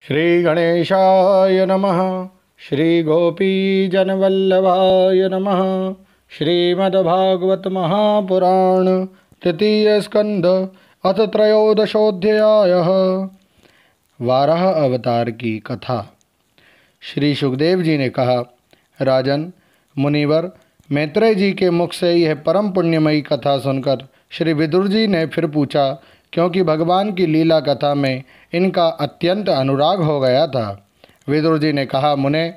श्री गणेशाय नमः। श्री गोपीजनवल्लभाय नमः। श्रीमद्भागवत महापुराण तृतीय स्कंध अथ त्रयोदशोऽध्यायः। वाराह अवतार की कथा। श्री सुखदेव जी ने कहा, राजन मुनिवर, मैत्रेय जी के मुख से यह परम पुण्यमयी कथा सुनकर श्री विदुर जी ने फिर पूछा, क्योंकि भगवान की लीला कथा में इनका अत्यंत अनुराग हो गया था। विदुर जी ने कहा, मुने,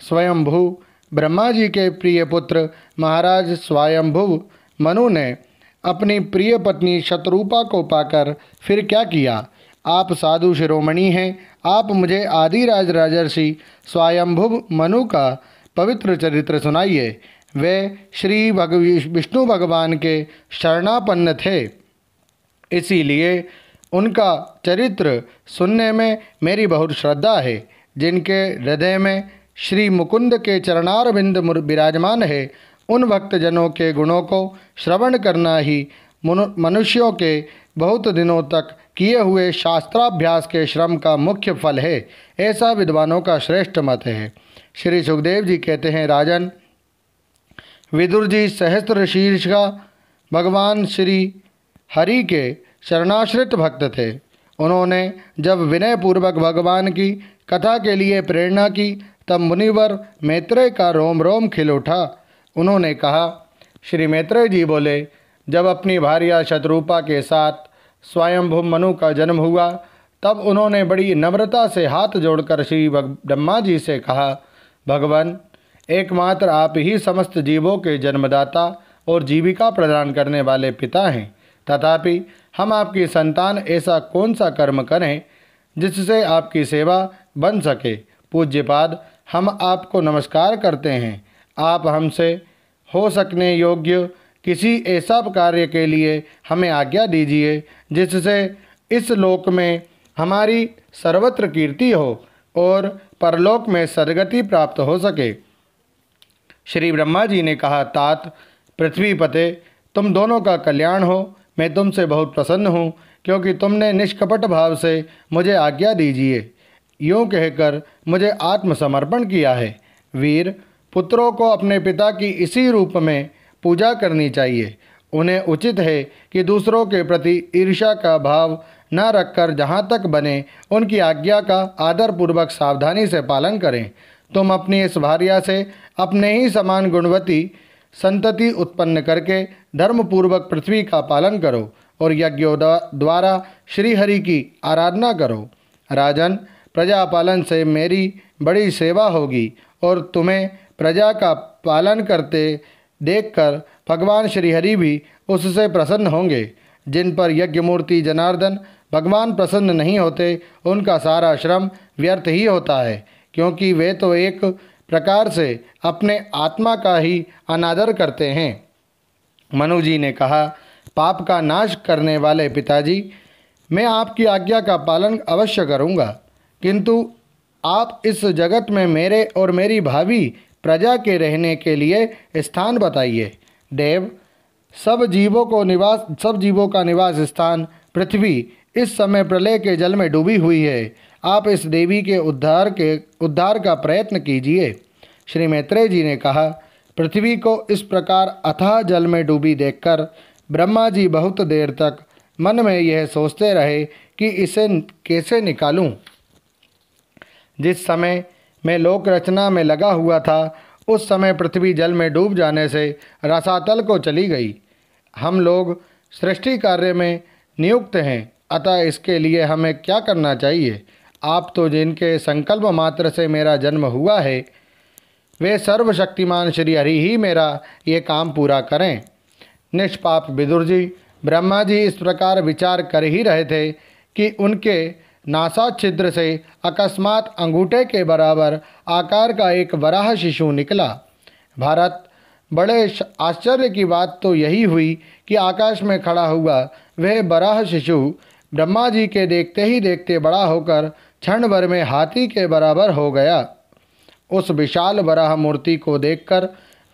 स्वयंभू ब्रह्मा जी के प्रिय पुत्र महाराज स्वयंभू मनु ने अपनी प्रिय पत्नी शतरूपा को पाकर फिर क्या किया? आप साधु शिरोमणि हैं, आप मुझे आदिराज राजर्षि स्वयंभू मनु का पवित्र चरित्र सुनाइए। वे श्री विष्णु भगवान के शरणापन्न थे, इसीलिए उनका चरित्र सुनने में मेरी बहुत श्रद्धा है। जिनके हृदय में श्री मुकुंद के चरणारविंद विराजमान है, उन भक्तजनों के गुणों को श्रवण करना ही मनुष्यों के बहुत दिनों तक किए हुए शास्त्राभ्यास के श्रम का मुख्य फल है, ऐसा विद्वानों का श्रेष्ठ मत है। श्री सुखदेव जी कहते हैं, राजन, विदुर जी सहस्त्र शीर्षा भगवान श्री हरि के शरणाश्रित भक्त थे। उन्होंने जब विनयपूर्वक भगवान की कथा के लिए प्रेरणा की, तब मुनिवर मैत्रेय का रोम रोम खिल उठा। उन्होंने कहा, श्री मैत्रेय जी बोले, जब अपनी भार्या शतरूपा के साथ स्वयंभू मनु का जन्म हुआ, तब उन्होंने बड़ी नम्रता से हाथ जोड़कर श्री ब्रह्मा जी से कहा, भगवान, एकमात्र आप ही समस्त जीवों के जन्मदाता और जीविका प्रदान करने वाले पिता हैं। तथापि हम आपकी संतान ऐसा कौन सा कर्म करें जिससे आपकी सेवा बन सके? पूज्यपाद, हम आपको नमस्कार करते हैं। आप हमसे हो सकने योग्य किसी ऐसा कार्य के लिए हमें आज्ञा दीजिए जिससे इस लोक में हमारी सर्वत्र कीर्ति हो और परलोक में सद्गति प्राप्त हो सके। श्री ब्रह्मा जी ने कहा, तात पृथ्वीपते, तुम दोनों का कल्याण हो। मैं तुमसे बहुत प्रसन्न हूँ, क्योंकि तुमने निष्कपट भाव से मुझे आज्ञा दीजिए, यूँ कहकर मुझे आत्मसमर्पण किया है। वीर, पुत्रों को अपने पिता की इसी रूप में पूजा करनी चाहिए। उन्हें उचित है कि दूसरों के प्रति ईर्ष्या का भाव न रखकर जहाँ तक बने उनकी आज्ञा का आदरपूर्वक सावधानी से पालन करें। तुम अपनी इस भार्या से अपने ही समान गुणवती संतति उत्पन्न करके धर्मपूर्वक पृथ्वी का पालन करो और यज्ञों द्वारा श्रीहरि की आराधना करो। राजन, प्रजा पालन से मेरी बड़ी सेवा होगी और तुम्हें प्रजा का पालन करते देखकर भगवान श्रीहरि भी उससे प्रसन्न होंगे। जिन पर यज्ञमूर्ति जनार्दन भगवान प्रसन्न नहीं होते, उनका सारा श्रम व्यर्थ ही होता है, क्योंकि वे तो एक प्रकार से अपने आत्मा का ही अनादर करते हैं। मनु जी ने कहा, पाप का नाश करने वाले पिताजी, मैं आपकी आज्ञा का पालन अवश्य करूँगा, किंतु आप इस जगत में मेरे और मेरी भावी प्रजा के रहने के लिए स्थान बताइए। देव, सब जीवों का निवास स्थान पृथ्वी इस समय प्रलय के जल में डूबी हुई है। आप इस देवी के उद्धार का प्रयत्न कीजिए। श्री मैत्रेय जी ने कहा, पृथ्वी को इस प्रकार अथाह जल में डूबी देखकर ब्रह्मा जी बहुत देर तक मन में यह सोचते रहे कि इसे कैसे निकालूं। जिस समय मैं लोक रचना में लगा हुआ था, उस समय पृथ्वी जल में डूब जाने से रसातल को चली गई। हम लोग सृष्टि कार्य में नियुक्त हैं, अतः इसके लिए हमें क्या करना चाहिए? आप तो जिनके संकल्प मात्र से मेरा जन्म हुआ है, वे सर्वशक्तिमान श्री हरि ही मेरा ये काम पूरा करें। निष्पाप विदुर जी, ब्रह्मा जी इस प्रकार विचार कर ही रहे थे कि उनके नासाछिद्र से अकस्मात अंगूठे के बराबर आकार का एक वराह शिशु निकला। भारत, बड़े आश्चर्य की बात तो यही हुई कि आकाश में खड़ा हुआ वह वराह शिशु ब्रह्मा जी के देखते ही देखते बड़ा होकर क्षण भर में हाथी के बराबर हो गया। उस विशाल वराह मूर्ति को देखकर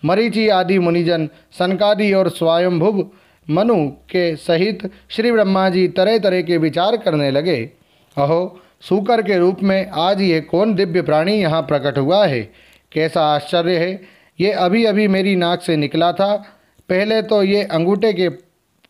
मरीचि आदि मुनिजन, सनकादि और स्वयंभू मनु के सहित श्री ब्रह्मा जी तरह तरह के विचार करने लगे। अहो, सूकर के रूप में आज ये कौन दिव्य प्राणी यहाँ प्रकट हुआ है? कैसा आश्चर्य है! ये अभी अभी मेरी नाक से निकला था। पहले तो ये अंगूठे के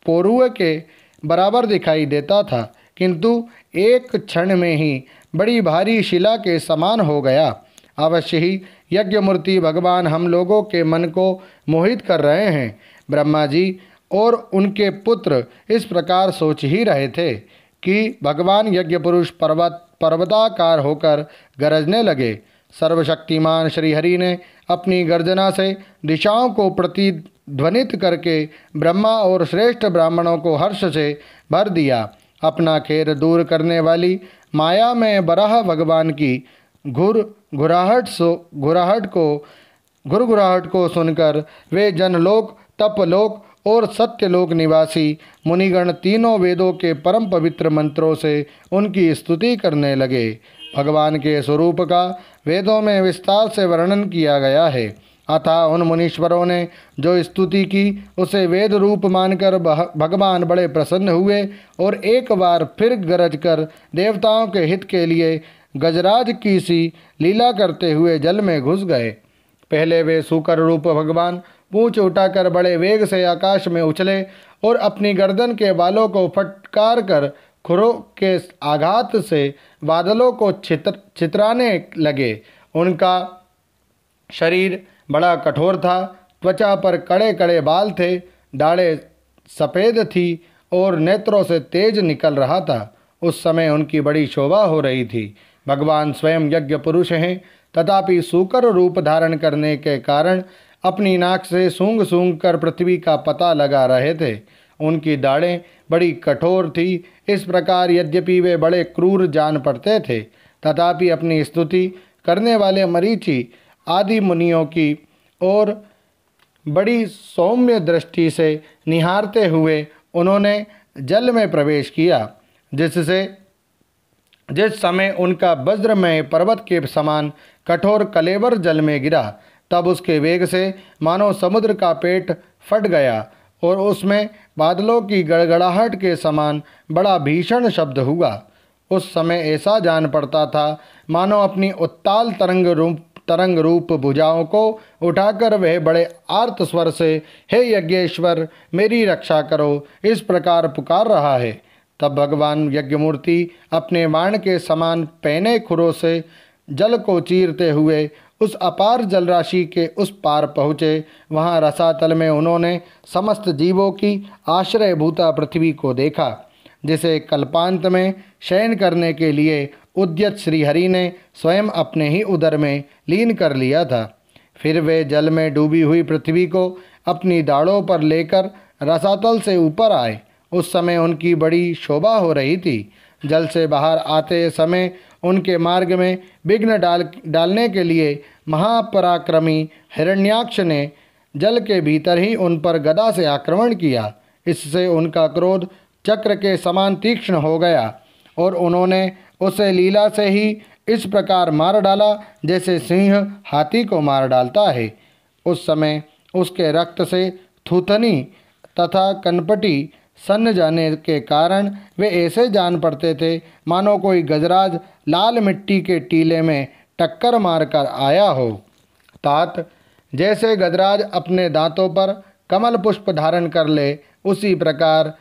पोरुए के बराबर दिखाई देता था, किंतु एक क्षण में ही बड़ी भारी शिला के समान हो गया। अवश्य ही यज्ञमूर्ति भगवान हम लोगों के मन को मोहित कर रहे हैं। ब्रह्मा जी और उनके पुत्र इस प्रकार सोच ही रहे थे कि भगवान यज्ञ पुरुष पर्वताकार होकर गरजने लगे। सर्वशक्तिमान श्रीहरि ने अपनी गर्जना से दिशाओं को प्रतिध्वनित करके ब्रह्मा और श्रेष्ठ ब्राह्मणों को हर्ष से भर दिया। अपना खेद दूर करने वाली माया में बराह भगवान की घुरघुराहट को सुनकर वे जनलोक, तपलोक और सत्यलोक निवासी मुनिगण तीनों वेदों के परम पवित्र मंत्रों से उनकी स्तुति करने लगे। भगवान के स्वरूप का वेदों में विस्तार से वर्णन किया गया है। अतः उन मुनीश्वरों ने जो स्तुति की उसे वेद रूप मानकर भगवान बड़े प्रसन्न हुए और एक बार फिर गरज कर देवताओं के हित के लिए गजराज की सी लीला करते हुए जल में घुस गए। पहले वे सूकर रूप भगवान पूंछ उठाकर बड़े वेग से आकाश में उछले और अपनी गर्दन के बालों को फटकार कर खुरों के आघात से बादलों को छितराने लगे। उनका शरीर बड़ा कठोर था, त्वचा पर कड़े कड़े बाल थे, दाढ़ें सफ़ेद थी और नेत्रों से तेज निकल रहा था। उस समय उनकी बड़ी शोभा हो रही थी। भगवान स्वयं यज्ञ पुरुष हैं, तथापि सूकर रूप धारण करने के कारण अपनी नाक से सूंघ सूंघ कर पृथ्वी का पता लगा रहे थे। उनकी दाढ़ें बड़ी कठोर थी। इस प्रकार यद्यपि वे बड़े क्रूर जान पड़ते थे, तथापि अपनी स्तुति करने वाले मरीचि आदि मुनियों की ओर बड़ी सौम्य दृष्टि से निहारते हुए उन्होंने जल में प्रवेश किया। जिस समय उनका वज्रमय पर्वत के समान कठोर कलेवर जल में गिरा, तब उसके वेग से मानो समुद्र का पेट फट गया और उसमें बादलों की गड़गड़ाहट के समान बड़ा भीषण शब्द हुआ। उस समय ऐसा जान पड़ता था मानो अपनी उत्ताल तरंग रूप भुजाओं को उठाकर वह बड़े आर्त स्वर से हे यज्ञेश्वर मेरी रक्षा करो, इस प्रकार पुकार रहा है। तब भगवान यज्ञमूर्ति अपने बाण के समान पैने खुरों से जल को चीरते हुए उस अपार जलराशि के उस पार पहुँचे। वहाँ रसातल में उन्होंने समस्त जीवों की आश्रयभूता पृथ्वी को देखा, जिसे कल्पांत में शयन करने के लिए उद्यत श्रीहरि ने स्वयं अपने ही उदर में लीन कर लिया था। फिर वे जल में डूबी हुई पृथ्वी को अपनी दाढ़ों पर लेकर रसातल से ऊपर आए। उस समय उनकी बड़ी शोभा हो रही थी। जल से बाहर आते समय उनके मार्ग में विघ्न डालने के लिए महापराक्रमी हिरण्याक्ष ने जल के भीतर ही उन पर गदा से आक्रमण किया। इससे उनका क्रोध चक्र के समान तीक्ष्ण हो गया और उन्होंने उसे लीला से ही इस प्रकार मार डाला जैसे सिंह हाथी को मार डालता है। उस समय उसके रक्त से थूथनी तथा कनपटी सन्न जाने के कारण वे ऐसे जान पड़ते थे मानो कोई गजराज लाल मिट्टी के टीले में टक्कर मारकर आया हो। तात जैसे गजराज अपने दांतों पर कमल पुष्प धारण कर ले, उसी प्रकार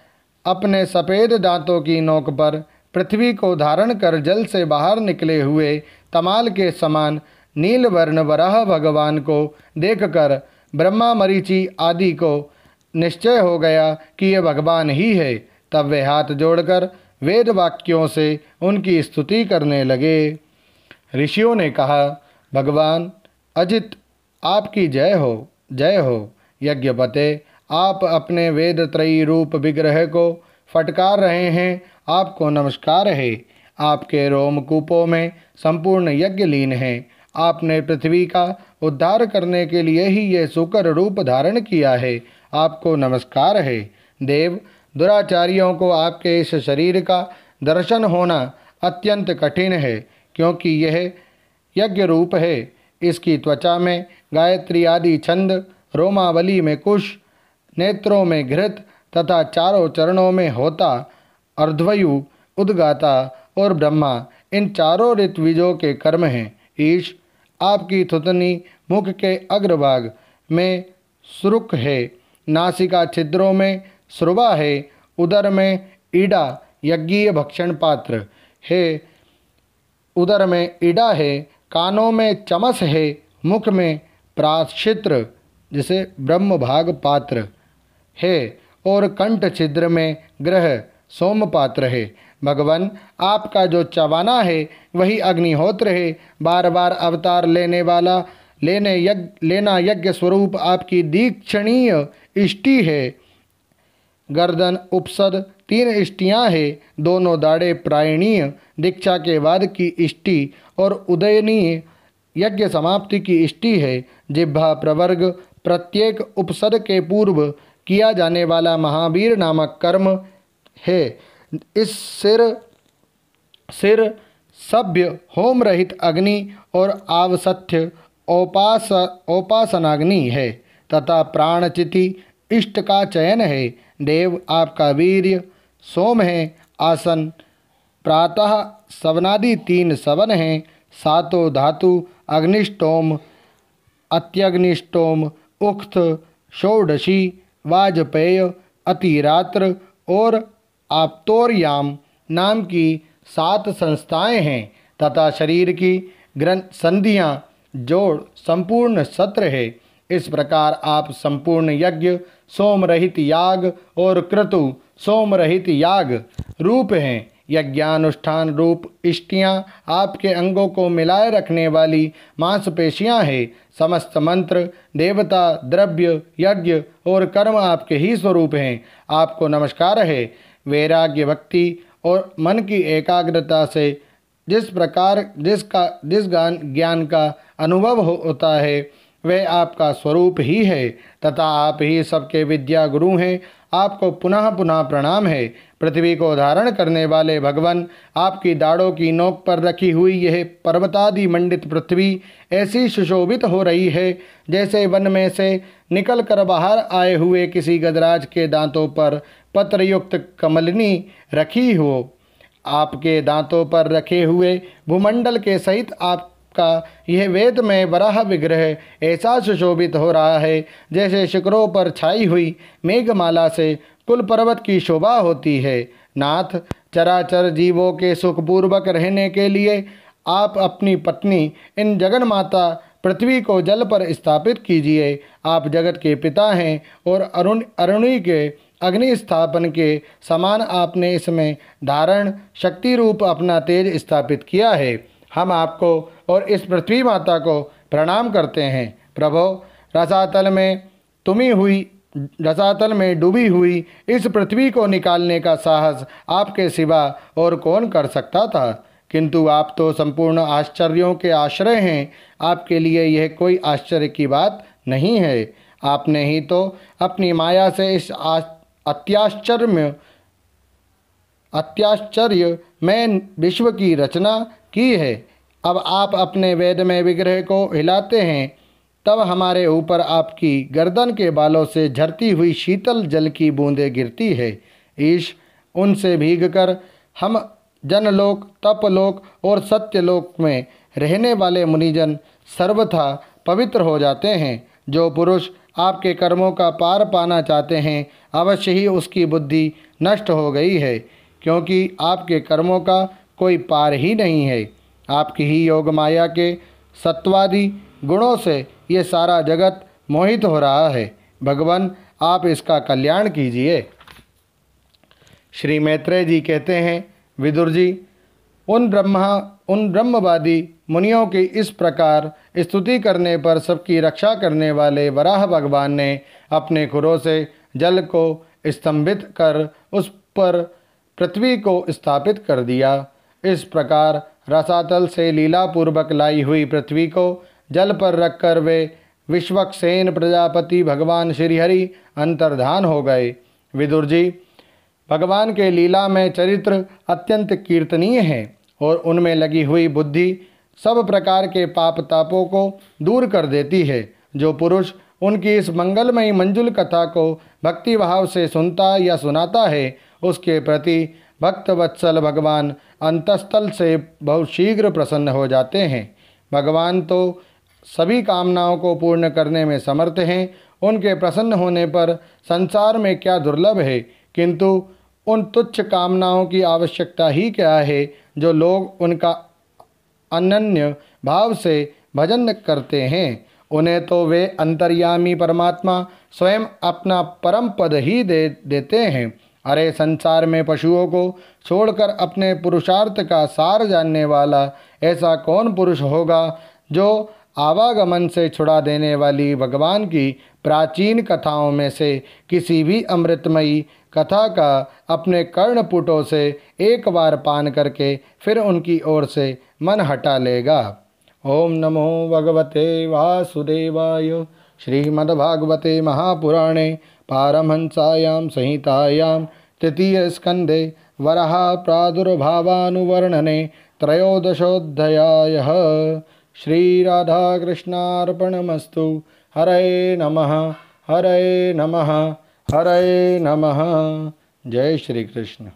अपने सफ़ेद दांतों की नोक पर पृथ्वी को धारण कर जल से बाहर निकले हुए तमाल के समान नीलवर्ण वराह भगवान को देखकर ब्रह्मा मरीचि आदि को निश्चय हो गया कि ये भगवान ही है। तब वे हाथ जोड़कर वेद वाक्यों से उनकी स्तुति करने लगे। ऋषियों ने कहा, भगवान अजित आपकी जय हो, जय हो। यज्ञपते आप अपने वेद त्रयी रूप विग्रह को फटकार रहे हैं, आपको नमस्कार है। आपके रोमकूपों में संपूर्ण यज्ञ लीन है। आपने पृथ्वी का उद्धार करने के लिए ही ये सूकर रूप धारण किया है, आपको नमस्कार है। देव, दुराचारियों को आपके इस शरीर का दर्शन होना अत्यंत कठिन है, क्योंकि यह यज्ञ रूप है। इसकी त्वचा में गायत्री आदि छंद, रोमावली में कुश, नेत्रों में घृत तथा चारों चरणों में होता, अर्धवयु, उद्गाता और ब्रह्मा इन चारों ऋत्विजों के कर्म हैं। ईश, आपकी थुतनी मुख के अग्रभाग में सुरुक है, नासिका छिद्रों में श्रुवा है, उदर में ईडा यज्ञीय भक्षण पात्र है, उदर में ईडा है, कानों में चमस है, मुख में प्राश्चित्र जिसे ब्रह्म भाग पात्र है और कंठ छिद्र में ग्रह सोम पात्र है। भगवान, आपका जो चवाना है वही अग्निहोत्र है। बार बार अवतार लेना यज्ञ स्वरूप आपकी दीक्षणीय इष्टि है। गर्दन उपसद 3 इष्टियाँ हैं, दोनों दाढ़े प्रायणीय दीक्षा के बाद की इष्टि और उदयनीय यज्ञ समाप्ति की इष्टि है। जिह्वा प्रवर्ग प्रत्येक उपसद के पूर्व किया जाने वाला महावीर नामक कर्म है। इस सिर सभ्य होम रहित अग्नि और आवसथ्य उपासनाग्नि है तथा प्राणचिति इष्ट का चयन है। देव, आपका वीर्य सोम है। आसन प्रातः सवनादि 3 सवन हैं। सातों धातु अग्निष्टोम, अत्यग्निष्टोम, उक्त, षोडशी, वाजपेय, अतिरात्र और आप्तोर्याम नाम की 7 संस्थाएं हैं तथा शरीर की संधियां जोड़ संपूर्ण सत्र है। इस प्रकार आप संपूर्ण यज्ञ, सोम रहित याग और क्रतु सोम रहित याग रूप हैं। यज्ञानुष्ठान रूप इष्टियाँ आपके अंगों को मिलाए रखने वाली मांसपेशियाँ हैं। समस्त मंत्र, देवता, द्रव्य, यज्ञ और कर्म आपके ही स्वरूप हैं। आपको नमस्कार है। वैराग्य, भक्ति और मन की एकाग्रता से जिस ज्ञान का अनुभव होता है वह आपका स्वरूप ही है तथा आप ही सबके विद्या गुरु हैं। आपको पुनः पुनः प्रणाम है। पृथ्वी को धारण करने वाले भगवान, आपकी दाढ़ों की नोक पर रखी हुई यह पर्वतादि मंडित पृथ्वी ऐसी सुशोभित हो रही है जैसे वन में से निकल कर बाहर आए हुए किसी गजराज के दांतों पर पत्रयुक्त कमलिनी रखी हो। आपके दांतों पर रखे हुए भूमंडल के सहित आपका यह वेदमय वराह विग्रह ऐसा सुशोभित हो रहा है जैसे शिखरों पर छाई हुई मेघमाला से कुल पर्वत की शोभा होती है। नाथ, चराचर जीवों के सुखपूर्वक रहने के लिए आप अपनी पत्नी इन जगन माता पृथ्वी को जल पर स्थापित कीजिए। आप जगत के पिता हैं और अरुणी के अग्नि स्थापन के समान आपने इसमें धारण शक्ति रूप अपना तेज स्थापित किया है। हम आपको और इस पृथ्वी माता को प्रणाम करते हैं। प्रभो, रसातल में डूबी हुई इस पृथ्वी को निकालने का साहस आपके सिवा और कौन कर सकता था, किंतु आप तो संपूर्ण आश्चर्यों के आश्रय हैं। आपके लिए यह कोई आश्चर्य की बात नहीं है। आपने ही तो अपनी माया से इस अत्याश्चर्य में विश्व की रचना की है। अब आप अपने वेदमय विग्रह को हिलाते हैं तब हमारे ऊपर आपकी गर्दन के बालों से झरती हुई शीतल जल की बूंदें गिरती है। ईश, उनसे भीगकर हम जनलोक, तपलोक और सत्यलोक में रहने वाले मुनिजन सर्वथा पवित्र हो जाते हैं। जो पुरुष आपके कर्मों का पार पाना चाहते हैं अवश्य ही उसकी बुद्धि नष्ट हो गई है, क्योंकि आपके कर्मों का कोई पार ही नहीं है। आपकी ही योग माया के सत्वादि गुणों से ये सारा जगत मोहित हो रहा है। भगवान, आप इसका कल्याण कीजिए। श्री मैत्रेय जी कहते हैं, विदुर जी, उन ब्रह्मवादी मुनियों की इस प्रकार स्तुति करने पर सबकी रक्षा करने वाले वराह भगवान ने अपने खुरों से जल को स्तंभित कर उस पर पृथ्वी को स्थापित कर दिया। इस प्रकार रसातल से लीलापूर्वक लाई हुई पृथ्वी को जल पर रखकर वे विश्वक्सेन प्रजापति भगवान श्रीहरि अंतर्धान हो गए। विदुर जी, भगवान के लीला में चरित्र अत्यंत कीर्तनीय है और उनमें लगी हुई बुद्धि सब प्रकार के पाप तापों को दूर कर देती है। जो पुरुष उनकी इस मंगलमयी मंजुल कथा को भक्ति भाव से सुनता या सुनाता है उसके प्रति भक्त वत्सल भगवान अंतस्थल से बहुत शीघ्र प्रसन्न हो जाते हैं। भगवान तो सभी कामनाओं को पूर्ण करने में समर्थ हैं। उनके प्रसन्न होने पर संसार में क्या दुर्लभ है, किंतु उन तुच्छ कामनाओं की आवश्यकता ही क्या है जो लोग उनका अनन्य भाव से भजन करते हैं। उन्हें तो वे अंतर्यामी परमात्मा स्वयं अपना परम पद ही दे देते हैं। अरे संसार में पशुओं को छोड़कर अपने पुरुषार्थ का सार जानने वाला ऐसा कौन पुरुष होगा जो आवागमन से छुड़ा देने वाली भगवान की प्राचीन कथाओं में से किसी भी अमृतमयी कथा का अपने कर्णपुटों से एक बार पान करके फिर उनकी ओर से मन हटा लेगा। ओम नमो भगवते वासुदेवाय। श्रीमद्भागवते महापुराणे पारमहंसायां संहितायां तृतीय स्कंदे वराह प्रादुर्भावानुवर्णने त्रयोदशोऽध्यायः। श्री राधा कृष्णार्पणमस्तु। हरे नमः हरे नमः हरे नमः। जय श्री कृष्ण।